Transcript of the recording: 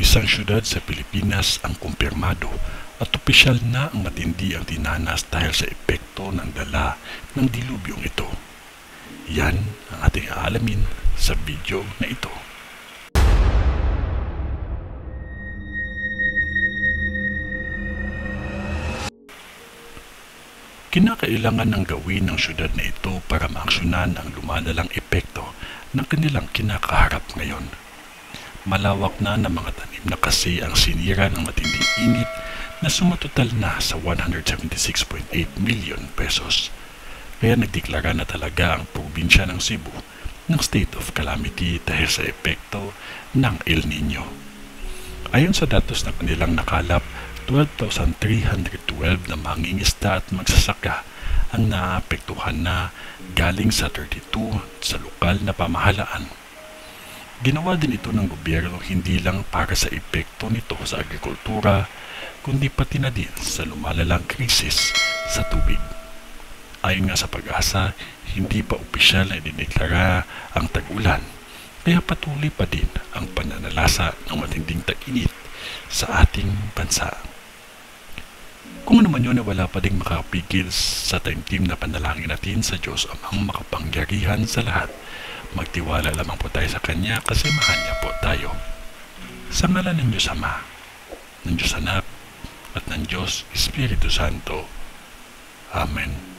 Isang syudad sa Pilipinas ang kumpirmado at opisyal na ang matindi ang tinanas dahil sa epekto ng dala ng dilubyong ito. Yan ang ating aalamin sa video na ito. Kinakailangan ng gawin ng syudad na ito para maaksyonan ang lumalalang epekto ng kanilang kinakaharap ngayon. Malawak na ng mga tanim na kasi ang sinira ng matinding init na sumatotal na sa 176.8 million pesos. Kaya nagdeklara na talaga ang probinsya ng Cebu ng state of calamity dahil sa epekto ng El Nino. Ayon sa datos na kanilang nakalap, 12,312 na mangingisda at magsasaka ang naapektuhan na galing sa 32 sa lokal na pamahalaan. Ginawa din ito ng gobyerno hindi lang para sa epekto nito sa agrikultura, kundi pati na din sa lumalalang krisis sa tubig. Ayon nga sa Pag-asa, hindi pa opisyal na idineklara ang tag-ulan, kaya patuloy pa din ang pananalasa ng matinding tag-init sa ating bansa. Kung ano man yun, wala pa ding makapigil sa taimtim na panalangin natin sa Diyos Amang makapangyarihan sa lahat. Magtiwala lamang po tayo sa Kanya kasi mahal niya po tayo. Sa ngalan ng Diyos Ama, ng Diyos Anak, at ng Diyos Espiritu Santo. Amen.